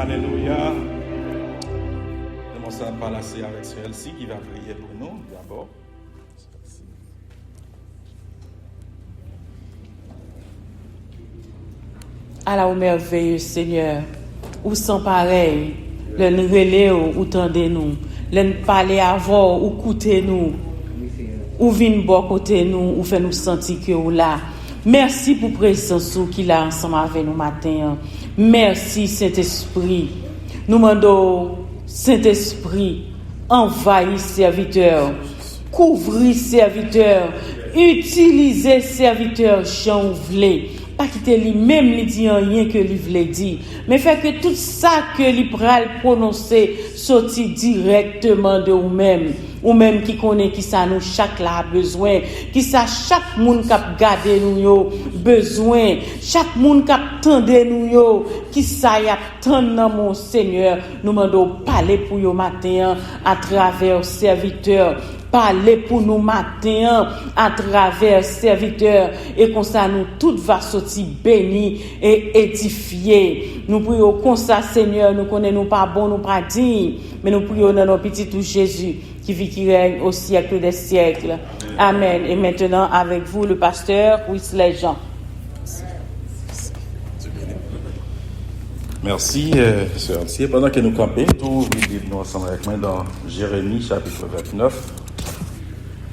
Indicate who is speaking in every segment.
Speaker 1: Alléluia. Commençons par la séance avec celle-ci qui va prier pour nous d'abord.
Speaker 2: Allah au merveilleux Seigneur, ou sans pareil, le relais ou tendez-nous, le parler avant ou coûter nous, ou vin bon côté nous, ou fait nous sentir que ou là. Merci pour présence qui là ensemble avec nous matin. Merci Saint-Esprit. Nous demandons Saint-Esprit, envahis serviteur, couvrir serviteur, utiliser serviteur Jean voulait. Pas quitter lui-même lui dit rien que lui voulait dire, mais faire que tout ça que lui pral prononcer sorti directement de vous-même. Ou même qui connaît qui ça nous chaque là a besoin, qui ça chaque monde cap garder nous yo besoin, chaque monde cap tendre nous yo, qui ça y a tendre mon Seigneur, nous mandons parler pour yo matin à travers serviteur. Parler pour nous matin à travers serviteur et comme ça nous tout va sortir béni et édifié. Nous prions comme ça Seigneur, nous connaissons pas bon, nous pas dignes, mais nous prions dans nos petits tout Jésus qui vit qui règne au siècle des siècles. Amen. Et maintenant avec vous le pasteur Wesley Jean.
Speaker 1: Merci, Sœur Antier. Pendant que nous campons, nous vivons ensemble avec moi dans Jérémie chapitre 29.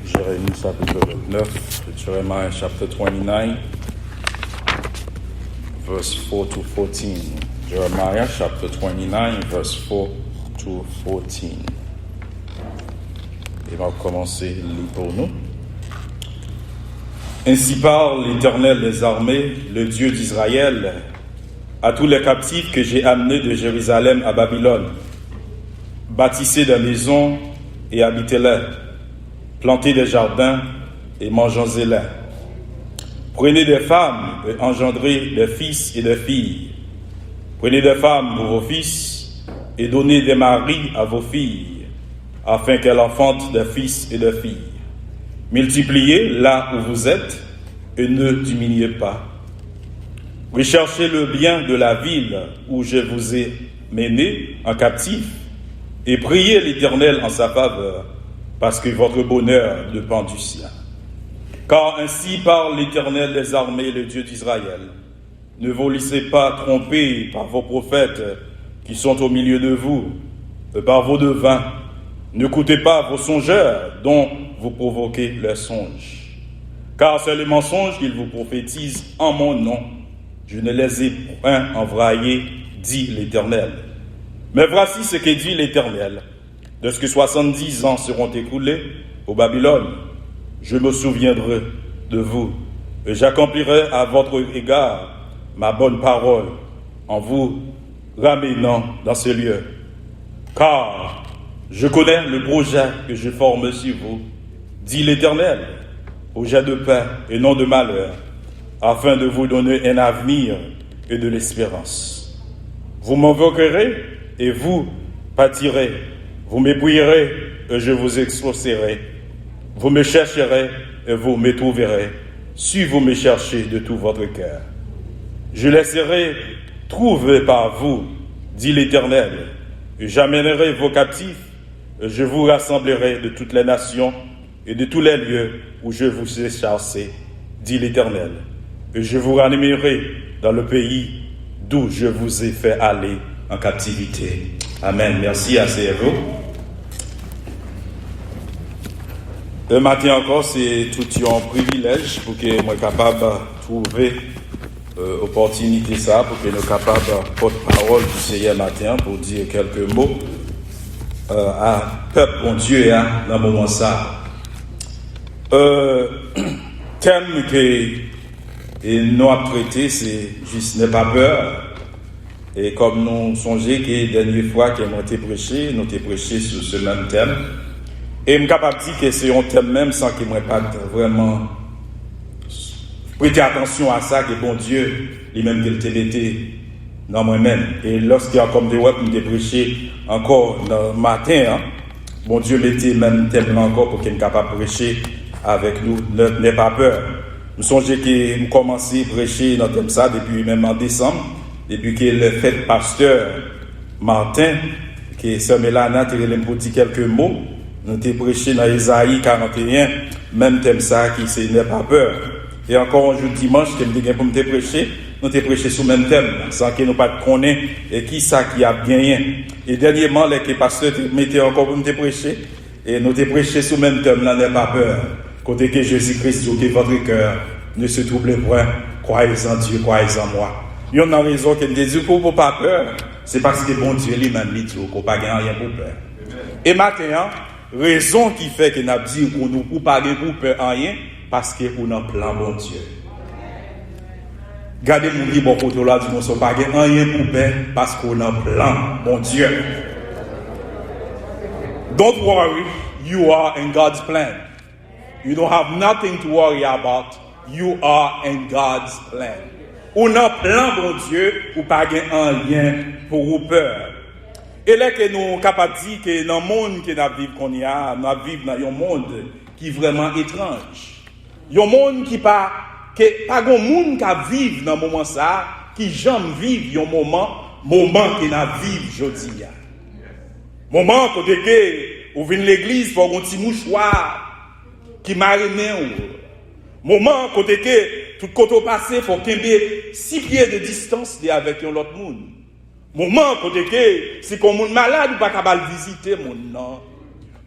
Speaker 1: Jérémie chapitre 29, Jeremiah chapter 29, verse 4 to 14. Jeremiah chapter 29, verse 4 to 14. Et on va commencer à lire pour nous. Ainsi parle l'Éternel des armées, le Dieu d'Israël, à tous les captifs que j'ai amenés de Jérusalem à Babylone. Bâtissez des maisons et habitez-les. Plantez des jardins et mangez-les. Prenez des femmes et engendrez des fils et des filles. Prenez des femmes pour vos fils et donnez des maris à vos filles, afin qu'elles enfantent des fils et des filles. Multipliez là où vous êtes et ne diminuez pas. Recherchez le bien de la ville où je vous ai menés en captif et priez l'Éternel en sa faveur, parce que votre bonheur dépend du sien. Car ainsi parle l'Éternel des armées, le Dieu d'Israël. Ne vous laissez pas tromper par vos prophètes qui sont au milieu de vous, par vos devins. N'écoutez pas vos songeurs dont vous provoquez leurs songes. Car c'est les mensonges qu'ils vous prophétisent en mon nom. Je ne les ai point envoyés, dit l'Éternel. Mais voici ce que dit l'Éternel. De ce que 70 ans seront écoulés au Babylone, je me souviendrai de vous et j'accomplirai à votre égard ma bonne parole en vous ramenant dans ce lieu. Car je connais le projet que je forme sur vous, dit l'Éternel, projet de paix et non de malheur, afin de vous donner un avenir et de l'espérance. Vous m'invoquerez et vous pâtirez. Vous m'épouillerez et je vous exaucerai. Vous me chercherez et vous me trouverez, si vous me cherchez de tout votre cœur. Je laisserai trouver par vous, dit l'Éternel, et j'amènerai vos captifs, et je vous rassemblerai de toutes les nations et de tous les lieux où je vous ai chassés, dit l'Éternel, et je vous ramènerai dans le pays d'où je vous ai fait aller en captivité. Amen. Merci à vous. Le matin encore, c'est tout un privilège pour que moi capable de trouver opportunité ça, pour que nous capables de porte-parole du Seigneur matin pour dire quelques mots à peuple bon Dieu dans le moment ça. Thème que nous avons traité, c'est juste n'aie pas peur. Et comme nous songeons que la dernière fois que nous avons prêché, nous avons prêché sur ce même thème. Et je suis capable de dire que c'est un thème même sans que je n'ai pas vraiment prêté attention à ça, que bon Dieu, lui-même qu'il te mettait dans moi-même. Et lorsqu'il y a comme des web, nous avons prêché encore dans le matin, bon Dieu mettait même thème encore pour qu'il soit capable de prêcher avec nous, n'aie pas peur. Nous songeons que nous commençons à prêcher dans le thème ça depuis même en décembre, depuis que le fait pasteur Martin, qui est Sœur Mélana, qui a dit quelques mots. Nous avons prêché dans Isaïe 41, même thème ça, qui c'est n'est pas peur. Et encore un jour dimanche, que nous avons prêché, nous avons prêché sur le même thème, sans que nous pas connaissions et qui ça qui a gagné. Et dernièrement, les pasteurs mettaient encore pour nous prêcher, et nous avons prêché sur le même thème, là, n'est pas peur. Côté que Jésus-Christ dit que votre cœur ne se trouble point, croyez en Dieu, croyez en moi. Il y a une raison que nous disons pour ne pas peur, c'est parce que bon Dieu lui-même dit qu'on n'a pas rien pour peur. Et maintenant, raison qui fait que nous dit qu'on ne peut pas pour peur rien, parce qu'on a plein bon Dieu. Gardez mon livre bon côté là, nous ne sommes pas rien pour peur, parce qu'on a plein bon Dieu. Don't worry, you are in God's plan. You don't have nothing to worry about. You are in God's plan. On a plein bon Dieu ou pas rien pour vous peur. Et là que nous sommes capables de dire que dans le monde que nous vivons, nous vivons dans un monde qui est vraiment étrange. Un monde qui pas grand monde qui vit dans ce moment ça, qui jamais vit un moment que nous vivons aujourd'hui. Moment côté que vous venez l'église pour un petit mouchoir qui marine ou moment côté que tout côté passé faut qu'il y ait 6 pieds de distance avec l'autre monde. Moment côté que si comme monde malade ou pas capable visiter mon non.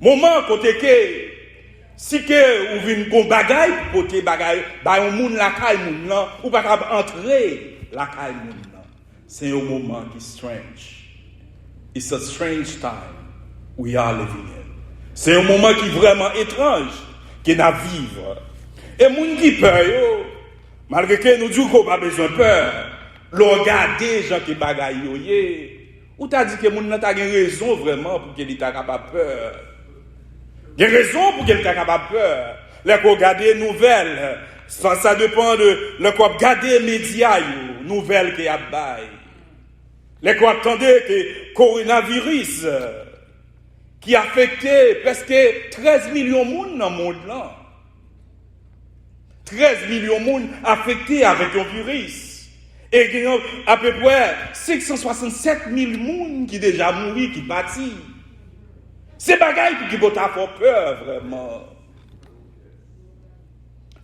Speaker 1: Moment côté que si que ou vinn gon bagaille côté bagaille ba un monde la caille moun non ou pas capable entrer la caille moun non. C'est un moment qui strange. It's a strange time we are living in. C'est un moment qui est vraiment étrange que nous vivons. Et moun qui peur yo, malgré que nous disons qu'on n'a pas besoin de peur, le regarder gens qui bagaille yo yé, ou t'as dit que moun n'a pas raison vraiment pour qu'il ait capable peur. Il y a raison pour qu'il ait capable peur. Les qu'on regarde nouvelles, ça dépend de le qu'on regarder médias yo, nouvelles qui a bail. Les qu'on attendait que coronavirus qui a affecté presque 13 millions de monde dans le monde là. 13 millions de monde affectés avec un virus. Et il y a à peu près 667 000 personnes qui déjà mouru, qui partis. C'est bagaille qui vont faire peur vraiment.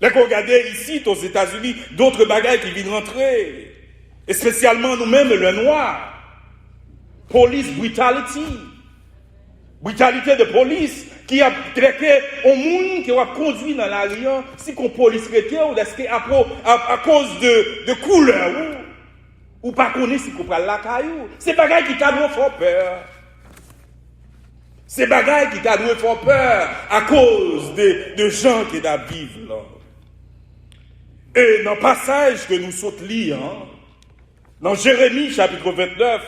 Speaker 1: Là qu'on regarde ici aux États-Unis, d'autres bagailles qui viennent rentrer. Et spécialement nous-mêmes, le noir. Police brutality. Brutalité de police qui a traité au monde qui a conduit dans la rue, si qu'on police traité ou est-ce à cause de couleur ou pas connaître si qu'on prend la caillou. C'est bagaille qui t'a donné fort peur. C'est bagaille qui t'a donné fort peur à cause de gens qui da vivre là. Et dans le passage que nous sommes lire, dans Jérémie chapitre 29,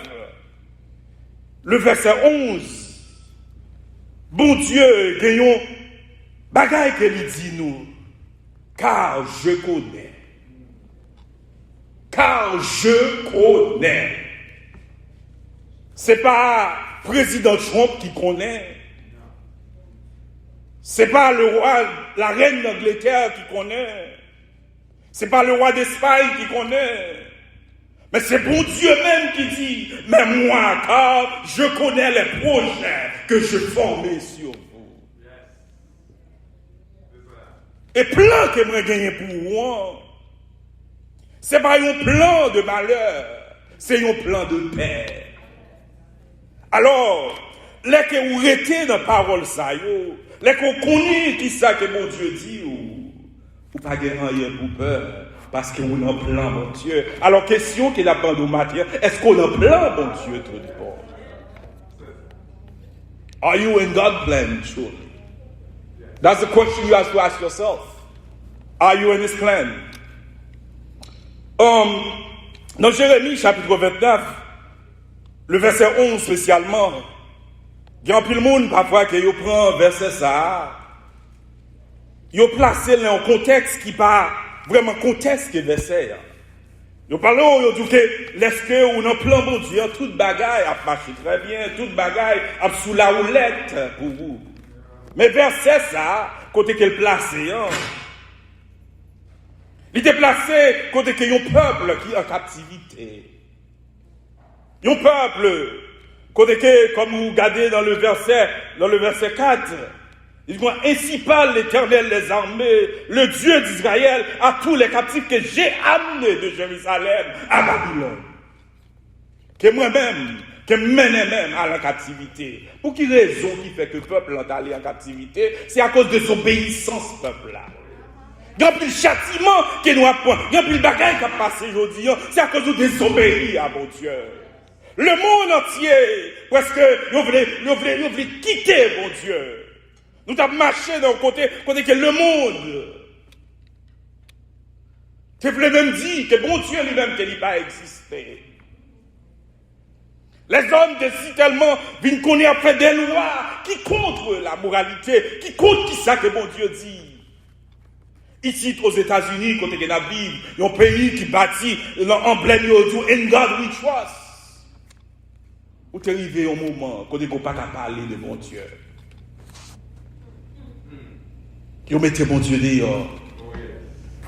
Speaker 1: le verset 11, bon Dieu, gagnons, bagaille que lui dit nous, car je connais. Car je connais. C'est pas président Trump qui connaît. C'est pas le roi, la reine d'Angleterre qui connaît. C'est pas le roi d'Espagne qui connaît. Mais c'est bon Dieu même qui dit, mais moi, car je connais les projets que je formais sur vous. Et plan que je gagne pour moi, c'est pas un plan de malheur, c'est un plan de paix. Alors, les que vous restez dans la parole, ça, les que vous connaissez qui ça que mon Dieu dit, ou pas gagner rien pour peur. Parce qu'on a plein, bon Dieu. Alors, question qu'il a pas de matière, est-ce qu'on a plein, bon Dieu, tout le monde? Are you in God's plan, truly? That's the question you have to ask yourself. Are you in His plan? Dans Jérémie, chapitre 29, le verset 11 spécialement, il y a un peu de monde parfois qui prend verset ça, il placé dans un contexte qui pas vraiment contexte que verset. Nous parlons, nous disons que laisse que on a plein bon Dieu, toute bagaille a marché très bien, toute bagaille a sous la roulette pour vous. Mais verset ça, côté qu'elle placé, il était placé côté qu'il y a un peuple qui est en captivité. Un peuple Côté que, comme vous regardez dans le verset 4, il dit, ainsi parle l'Éternel des armées, le Dieu d'Israël, à tous les captifs que j'ai amenés de Jérusalem à Babylone. Que moi-même, que menais même à la captivité. Pour quelle raison qui fait que le peuple est allé en captivité? C'est à cause de désobéissance, peuple-là. Il y a plus de châtiment que nous apprenons. Il y a plus de bagaille qui a passé aujourd'hui. C'est à cause de désobéir à mon Dieu. Le monde entier, parce que nous voulons quitter mon Dieu. Nous avons marché d'un côté que le monde. Tu voulais même dire que bon Dieu lui-même qu'il n'a pas existé. Les hommes décident tellement d'une connaître après des lois qui contre la moralité, qui contre qui ça que bon Dieu dit. Ici, aux États-Unis, quand il y a un pays qui bâtit l'emblème du In God We Trust. Où tu es arrivé au moment quand il n'y a pas qu'à parler de mon Dieu. Vous mettez mon Dieu dehors.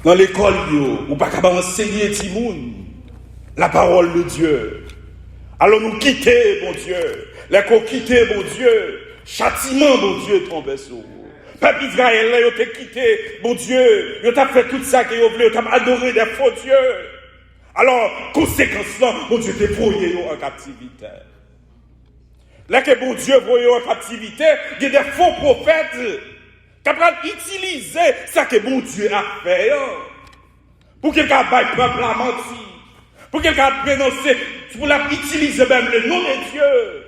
Speaker 1: Dans l'école, vous n'avez pas qu'à enseigner Timoun la parole de Dieu. Alors nous quitter, mon Dieu. Les qu'on quitter, mon Dieu. Châtiment, mon Dieu, tombe sur vous. Peuple Israël, ils ont quitté, mon Dieu. Ils ont fait tout ça qu'ils voulaient. Ils ont adoré des faux dieux. Alors, conséquence là, mon Dieu, t'es voyé en captivité. Là que mon Dieu voyé en captivité, il y a des faux prophètes qui ont utilisé ça que mon Dieu a fait. Pour quelqu'un baille peuple à mentir. Pour quelqu'un prononcer, pour utiliser même le nom de Dieu.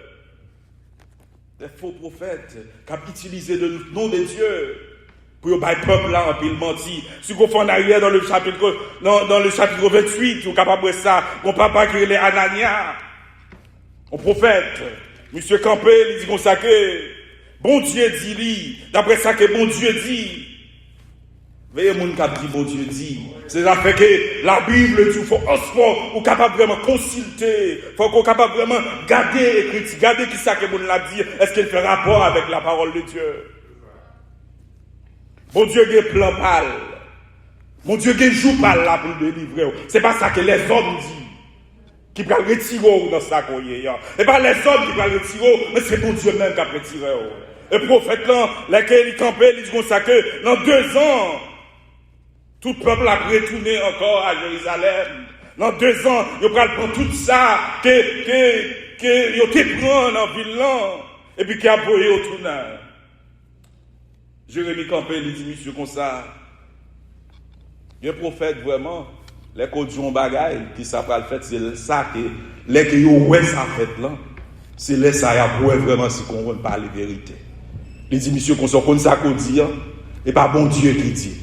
Speaker 1: Des faux prophètes qui ont utilisé le nom de Dieu pour bailler peuple là en pile menti. Si vous faites en arrière dans le chapitre 28, vous capable de ça, mon papa qui est Anania, un prophète, monsieur Campé, il dit comme ça que bon Dieu dit lui, d'après ça que bon Dieu dit. Veillez mon cap dit bon Dieu dit. C'est ça fait que la Bible dit faut osmo ou capable vraiment consulter, faut qu'on capable vraiment garder écrit, garder qui ça que mon l'a dit, est-ce qu'il fait rapport avec la parole de Dieu. Mon Dieu a plan pâle. Mon Dieu a jour pâle là pour le délivrer. C'est pas ça que les hommes disent. Qui va retirer dans ça qu'on y est. Et pas les hommes qui vont retirer, mais c'est mon Dieu même qui va retirer. Et le prophète là, lequel il campait, il dit comme ça que dans 2 ans, tout le peuple a retourné encore à Jérusalem. Dans 2 ans, il va prendre tout ça que il te prend dans la ville là, et puis qu'il a boyé au tournage. Jérémie Campé, il dit, monsieur, comme ça, il y a un prophète vraiment, les codes bagaille, qui s'appelle le fait, c'est ça que, les qui ont ouais ça fait là, c'est les ça y a vraiment si qu'on ne parle la vérité. Il dit, monsieur, qu'on soit comme ça qu'on dit, et pas bon Dieu qui dit.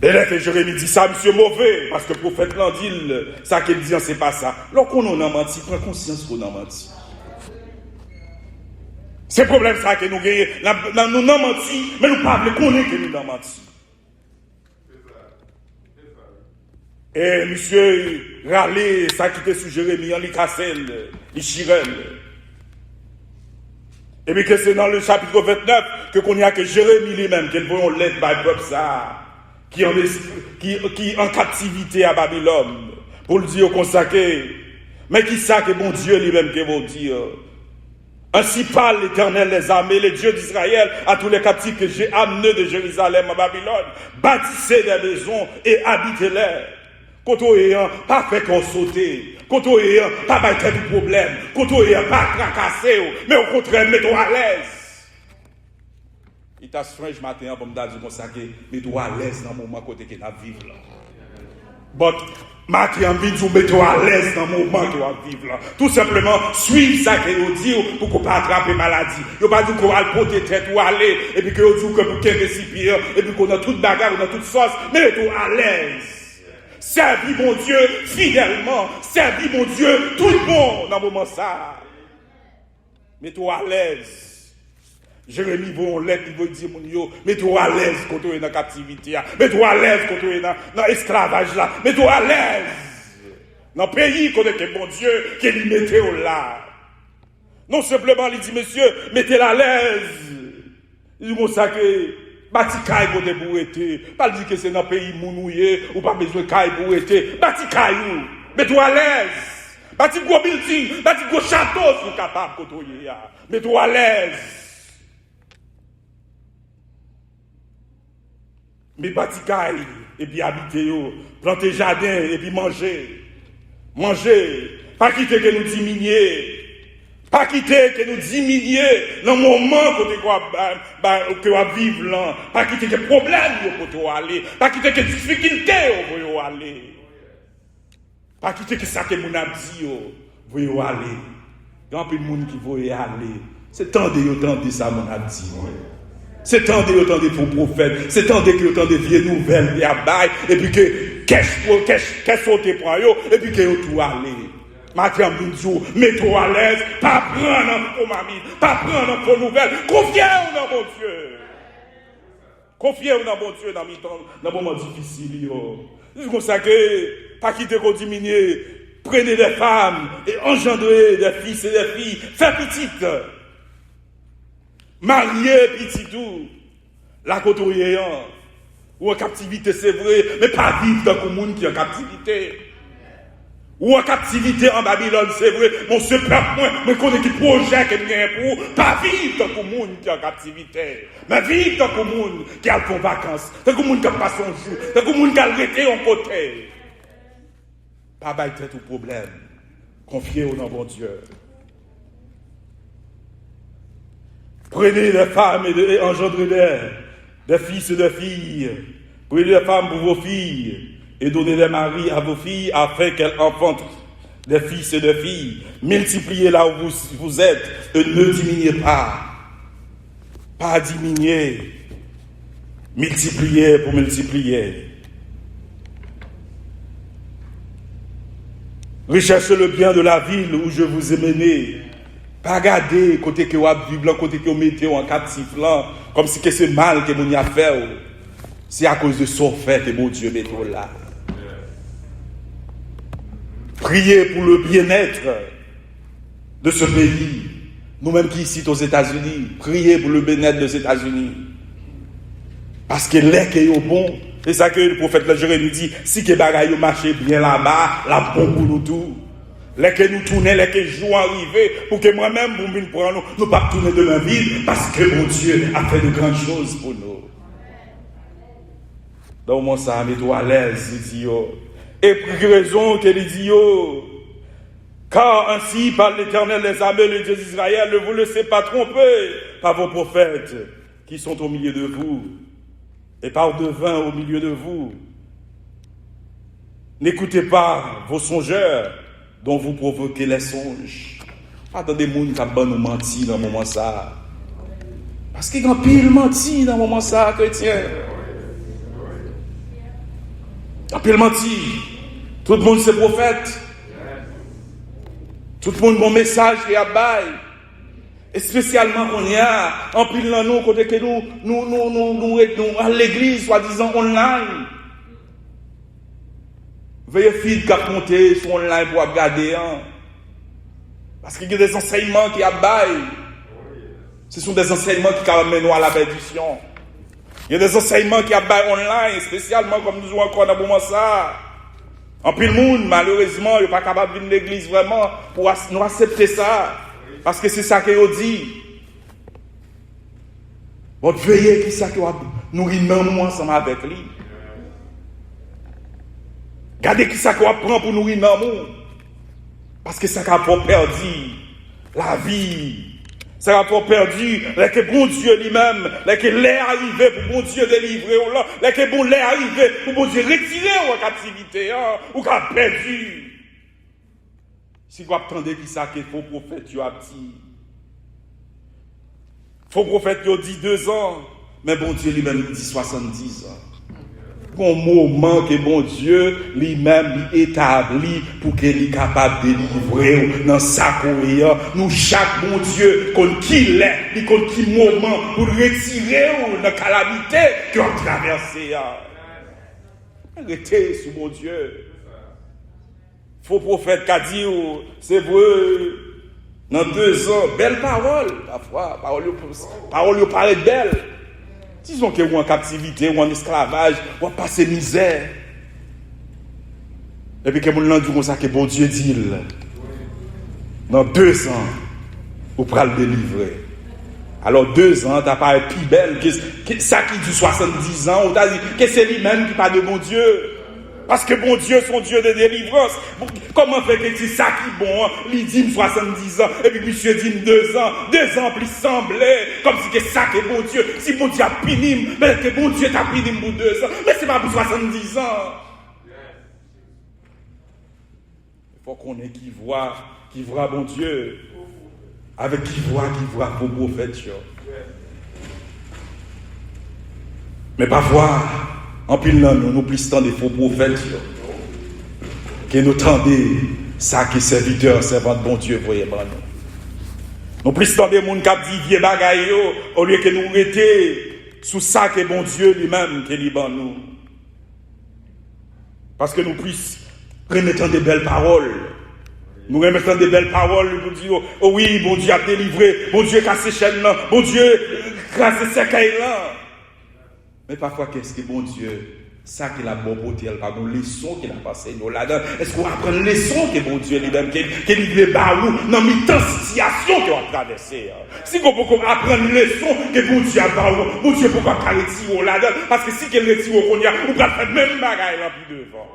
Speaker 1: Et là que Jérémie dit ça, monsieur mauvais, parce que le prophète l'a dit, ça qu'il dit, c'est pas ça. Lorsqu'on a menti, prends conscience qu'on a menti. C'est le problème ça que nous gagnons. Nous n'avons menti, mais nous ne parlons pas que nous avons menti. Et monsieur Raleigh, ça qui était sur Jérémie, il Cassel, il Chirel. Et puis que c'est dans le chapitre 29 que qu'on y a que Jérémie lui-même, qu'il voit une lettre par peuple ça, qui en captivité à Babylone, pour le dire consacré. Mais qui ça que bon Dieu lui-même qui va dire? Ainsi parle l'Éternel des armées, le Dieu d'Israël, à tous les captifs que j'ai amenés de Jérusalem à Babylone. Bâtissez des maisons et habitez-les. Quand on est pas fait qu'on sauter, quand on est pas battre du problème, quand on est pas tracasser, mais au contraire, mettons à l'aise. Il t'a strange matin pour me dire comme ça que mettons à l'aise dans le moment côté que nous vivons là. But Mathieu envie de vous mettre à l'aise dans le moment que vous vivez là. Tout simplement, suivre ça que vous dites pour qu'on ne pas attraper maladie. Vous pas dit qu'on va le porter tête ou aller, et puis que vous dites que pour qu'un récipient, et puis qu'on a toute bagarre, on a toute sauce, mais mettez à l'aise. Servis mon Dieu fidèlement. Servis mon Dieu tout le monde dans le moment ça. Mets-toi à l'aise. Jérémie vaut une lettre, il veut dire, mon Dieu, mets-toi à l'aise quand tu es dans la captivité. Mets-toi à l'aise quand tu es dans l'esclavage là. Mets-toi à l'aise. Dans le pays qu'on est bon Dieu, qui lui mettait au là. Non simplement, il dit, monsieur, mettez-la à l'aise. Il dit, mon sacré. Bati caille pour te bourreter. Pas dire que c'est dans le pays mounouillé ou pas besoin de caille pour être. Bati caille. Mets-toi à l'aise. bâti gros building, bâti gros château, si vous capable de côtoyer. Mets-toi à l'aise. Mais bâti caille, et puis habiter, planter jardin, et puis manger. Manger. Pas quitter que nous diminuer. Pas quitter que nous diminuer dans le moment que nous vivons là. Pas quitter que problème pour nous aller. Pas quitter que difficulté pour nous aller. Pas quitter que ça que nous avons dit pour nous aller. Il y a un peu de monde qui veut y aller. C'est temps de ça, mon a dit. C'est temps de autant de faux prophètes. C'est temps de autant de vieilles nouvelles et puis que qu'est-ce que pour eux et puis que tout aller. Madame Binzou, mets-toi à l'aise, pas prendre pour mamie, pas prendre pour nouvelles. Confiez-vous dans mon Dieu. Confiez-vous dans mon Dieu dans les moments difficiles. C'est comme ça que, pas quitter qu'on diminue, prenez des femmes et engendrez des fils et des filles, faites petites. Mariez petit tout. La côtoyer, ou en captivité, c'est vrai, mais pas vivre dans le monde qui est en captivité. Ou en captivité en Babylone, c'est vrai, mon ce peuple, moi, connais qui projet que vient pour, pas vivre dans le monde qui est en captivité, mais vivre dans le monde qui a en vacances, dans le monde qui a passé son jour, dans le monde qui a arrêté en côté. Pas bailler tout problème. Confiez-vous dans mon Dieu. Prenez les femmes et engendrez-les, des fils et des filles. Prenez les femmes pour vos filles. Et donnez les maris à vos filles afin qu'elles enfantent des fils et des filles. Multipliez là où vous êtes et ne diminuez pas. Pas diminuer. Multipliez pour multiplier. Recherchez le bien de la ville où je vous ai mené. Pas garder côté que vous vivez, côté que vous mettez en captif là, comme si c'est mal que vous y a fait. C'est à cause de son fait que mon Dieu met là. Priez pour le bien-être de ce pays. Nous-mêmes qui ici aux États-Unis, priez pour le bien-être des États-Unis. Parce que l'air qui est bon, c'est ça que le prophète Jérémie dit, si que bagaille marche bien là-bas, la bon pour nous tout. Les que nous tournons, les que jouons arriver, pour que moi-même, pour nous prendre, nous pas tourner de la ville, parce que mon Dieu a fait de grandes choses pour nous. Donc, moi, ça met-toi à l'aise, il dit, et pour quelle raison qu'elle dit, car ainsi par l'Éternel des armées, le Dieu d'Israël, ne vous laissez pas tromper par vos prophètes qui sont au milieu de vous, et par devin au milieu de vous. N'écoutez pas vos songeurs dont vous provoquez les songes. Attendez, des gens qui nous mentir dans le moment ça. Parce qu'il y a un pile menti dans le moment ça, chrétien. Un pile menti. Tout le monde c'est prophète. Tout le monde bon message qui a bail. Et spécialement qu'on y a un pile dans nous côté que nous à l'église soi-disant online. Veuillez filles qui a monté sur online pour regarder. Parce qu'il y a des enseignements qui abaillent. Ce sont des enseignements qui amènent à la perdition. Il y a des enseignements qui abaillent online, spécialement comme nous jouons encore dans le moment ça. En plus, le monde, malheureusement, il n'est pas capable de venir à l'église vraiment pour nous accepter ça. Parce que c'est ça qu'il a dit. Votre veillez qui ça que nous nourrir ensemble avec lui. Regardez qui ça qu'on prend pour nourrir l'amour. Parce que ça qu'on a perdu la vie. Ça qu'on a perdu que bon Dieu lui-même, que l'est arrivé pour bon Dieu délivrer, que bon l'est arrivé pour bon Dieu retirer en captivité, ou qu'a perdu. Si vous attendez qui ça que faux prophète tu as dit. Faux prophète tu dit 2 ans, mais bon Dieu lui-même dit 70 ans. Bon moment que bon Dieu lui-même établit pour qu'il soit capable de délivrer dans sa courrière. Nous, chaque bon Dieu, qu'on qui l'est, et qu'on qui moment pour retirer dans la calamité qu'on a traversée. Arrêtez sous mon Dieu. Faux prophète qui a dit, c'est vrai, dans 2 ans, belle parole, parfois, parole paraît belle. Disons que vous en captivité, ou en esclavage, ou en passé misère. Et puis que vous l'en dit comme ça que bon Dieu dit. dans 2 ans, vous pourrez le délivrer. Alors 2 ans, t'as pas plus belle que ça qui dure 70 ans, ou t'as dit que c'est lui-même qui parle de bon Dieu. Parce que bon Dieu, son Dieu de délivrance. Comment fait que c'est ça qui est bon? Il dit 70 ans, et puis monsieur dit 2 ans. 2 ans, plus semblait, comme si c'est ça qui est bon Dieu. Si bon Dieu a puni, mais que bon Dieu t'a puni pour 2 ans. Mais c'est pas pour 70 ans. Il faut qu'on ait qui voit bon Dieu. Avec qui voit vos prophètes. Mais parfois, en pile nous plus tant des faux prophètes que nous tendez ça qui est serviteur, servant de bon Dieu, voyez pas nous. Nous plus tant des gens qui disent vieux bagaille au lieu que nous arrêtions sous ça que bon Dieu lui-même qui est nous. Parce que nous puissions remettre des belles paroles. Nous remettons des belles paroles pour dire, oh oui, bon Dieu a délivré, bon Dieu a cassé chaîne là, bon Dieu a cassé cercueil là. Mais parfois, qu'est-ce que bon Dieu, ça qu'il a bon pour dire, par une leçon qu'il a passé nous là-dedans. Est-ce qu'on apprend une leçon que bon Dieu lui-même, qu'il livre barou dans mi-temps situation qu'on a traversé. Si on peut apprendre une leçon que bon Dieu a barou, bon Dieu pourquoi pas retirer là-dedans, parce que si qu'il retire qu'on y a, on peut faire même bagaille là plus devant.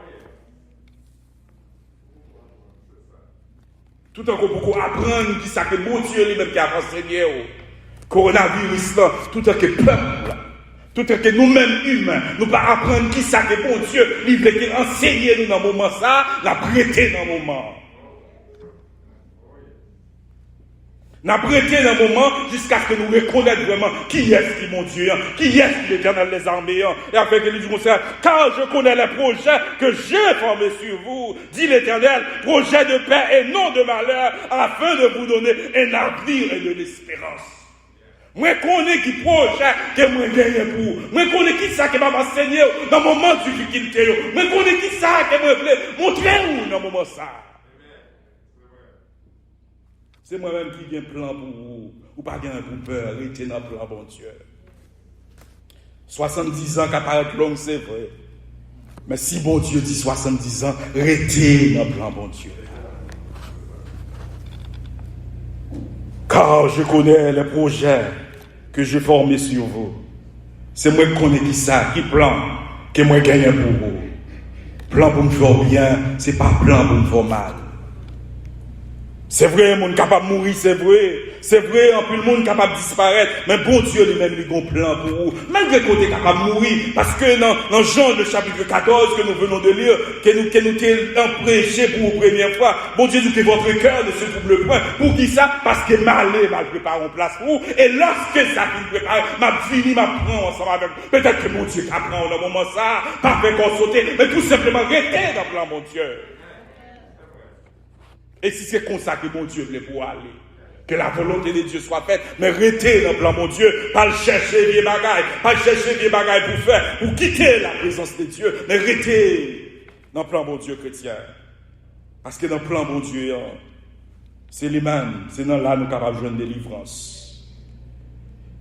Speaker 1: Tout en qu'on apprendre qui ça que bon Dieu lui-même qui a enseigné au coronavirus là, tout en que peuple, tout en que nous-mêmes humains, nous pas apprendre qui ça que bon Dieu lui veut enseigner nous dans le moment ça, la prêter dans le moment. N'a prêté dans le moment jusqu'à ce que nous reconnaissions vraiment qui est-ce qui mon Dieu, qui est-ce qui l'Éternel des armées. Et après que nous disons ça, car je connais les projets que j'ai formés sur vous, dit l'Éternel, projet de paix et non de malheur, afin de vous donner un avenir et de l'espérance. Moi, connais qui projet que moi gagne pour. Moi, connais qui ça que m'a enseigné dans le moment de difficulté. Moi, connais qui ça que moi voulais montrer où dans le moment ça. C'est moi-même qui ai un plan pour vous, ou pas un pour peur, restez dans le plan, bon Dieu. 70 ans qu'à paraître long, c'est vrai. Mais si bon Dieu dit 70 ans, restez dans le plan, bon Dieu. Car je connais les projets que j'ai formés sur vous. C'est moi qui connais qui ça, qui plan, que moi gagne pour vous. Plan pour me faire bien, c'est pas plan pour me faire mal. C'est vrai, le monde capable de mourir, c'est vrai. C'est vrai, en plus le monde capable de disparaître. Mais bon Dieu lui-même, il a un plan pour vous. Malgré qu'on est capable de mourir, parce que dans Jean, le chapitre 14, que nous venons de lire, que nous t'avons prêché pour la première fois, bon Dieu, que votre cœur ne se trouble point. Pour qui ça? Parce que mal prépare en place pour vous. Et lorsque ça finit préparé, m'a fini, m'a prend ensemble avec vous. Peut-être que mon Dieu t'apprend dans le moment ça, pas fait qu'on sauter, mais tout simplement rester dans le plan, mon Dieu. Et si c'est comme ça que mon Dieu voulait pour aller, que la volonté de Dieu soit faite, mais restez dans le plan, mon Dieu, pas le chercher des bagailles, pas le chercher des bagailles pour faire, pour quitter la présence de Dieu, mais restez dans le plan, mon Dieu, chrétien. Parce que dans le plan, mon Dieu, c'est les mêmes, c'est dans là nous capables de jouer une délivrance.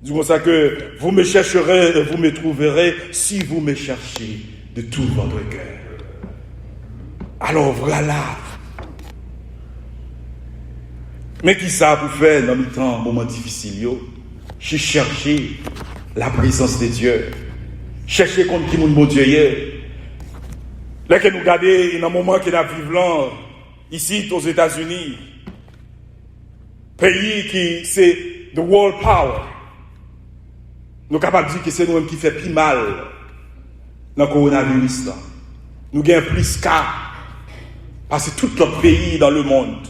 Speaker 1: Disons ça que vous me chercherez et vous me trouverez si vous me cherchez de tout votre cœur. Alors voilà. Mais qui ça vous fait dans le temps, moment difficile, c'est chercher la présence de Dieu. Chercher contre qui mon Dieu est. Là que nous regardons, il y a un moment que nous vivons là, ici aux États-Unis, pays qui c'est the world power. Nous sommes capables de dire que c'est nous-mêmes qui fait plus mal dans le coronavirus là. Nous gagnons plus cas parce que tout notre pays dans le monde.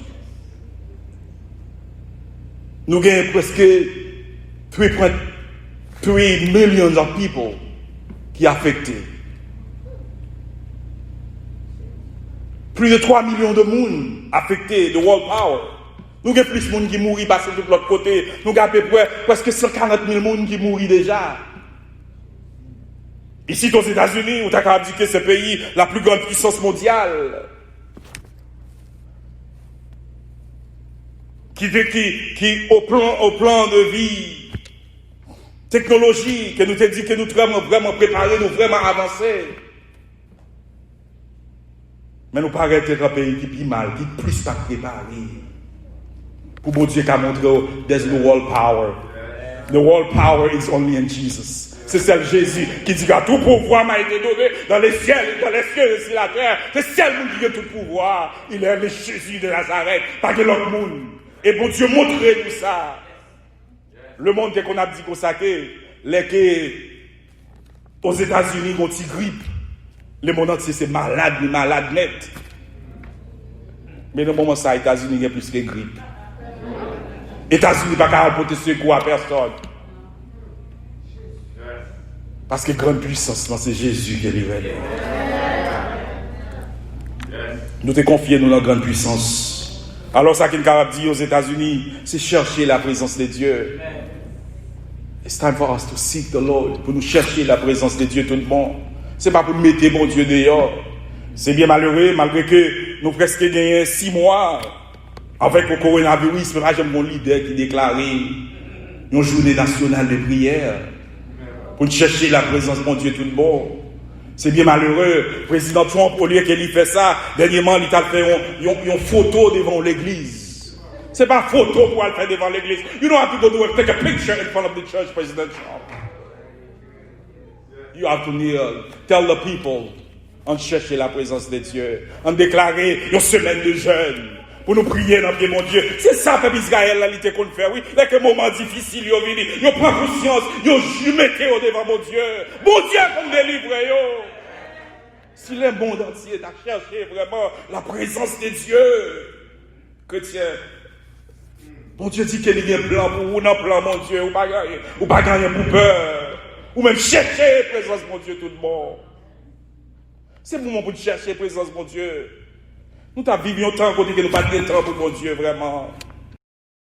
Speaker 1: Nous avons presque 3 millions de people qui sont affectés. Plus de 3 millions de monde affectés de World Power. Nous avons plus de monde qui mourent parce que de l'autre côté. Nous avons à peu près presque 140 000 personnes qui mourent déjà. Ici, aux États-Unis, on a capable de dire que c'est le pays la plus grande puissance mondiale. Qui au plan de vie, technologie, que nous te dit que nous sommes vraiment préparés, nous vraiment avancés. Mais nous paraît être un pays qui est plus mal, qui est plus pas préparé. Pour bon Dieu qu'a montré, there's no world power. The world power is only in Jesus. C'est celle Jésus qui dit que tout pouvoir m'a été donné dans les cieux et sur la terre. C'est celle qui a tout pouvoir. Il est le Jésus de Nazareth, pas que l'autre monde. Et bon Dieu montrez nous ça. Le monde qu'on a dit qu'on s'aquait, les aux États-Unis, on petit grippe. Le monde entier c'est malade net. Mais dans le moment ça, les États-Unis il y a plus que grippe. Les États-Unis pas qu'à apporter secours à personne. Parce que grande puissance, c'est Jésus qui est livré. Nous te confions dans la grande puissance. Alors ça qu'il est capable de dire aux États-Unis, c'est chercher la présence de Dieu. It's time for us to seek the Lord. Pour nous chercher la présence de Dieu tout le monde. C'est pas pour nous mettre mon Dieu dehors. C'est bien malheureux, malgré que nous presque gagné 6 mois avec le coronavirus. Mais j'ai mon leader qui déclarait une journée nationale de prière. Pour chercher la présence de mon Dieu tout le monde. C'est bien malheureux. Le président Trump, au lieu qu'il fait ça, dernièrement, il a fait une photo devant l'église. C'est pas photo pour le faire devant l'église. You don't have to go to take a picture in front of the church, President Trump. You have to kneel. Tell the people. On chercher la présence de Dieu. On déclarer une semaine de jeûne. Pour nous prier dans le mon Dieu. C'est ça que Israël a l'ité qu'on fait, oui. Là que moment difficile, il vient, il prend conscience, il met au devant mon Dieu. Mon Dieu qu'on délivre, yo. Si le monde entier a cherché vraiment la présence de Dieu, chrétien, mon Dieu dit qu'il y a un plan pour vous, un plan, mon Dieu, ou pas gagner pour peur, ou même chercher la présence de mon Dieu tout le monde. C'est le moment pour chercher la présence de mon Dieu. Nous t'avons vécu un temps côté que nous pas de temps pour mon Dieu, vraiment.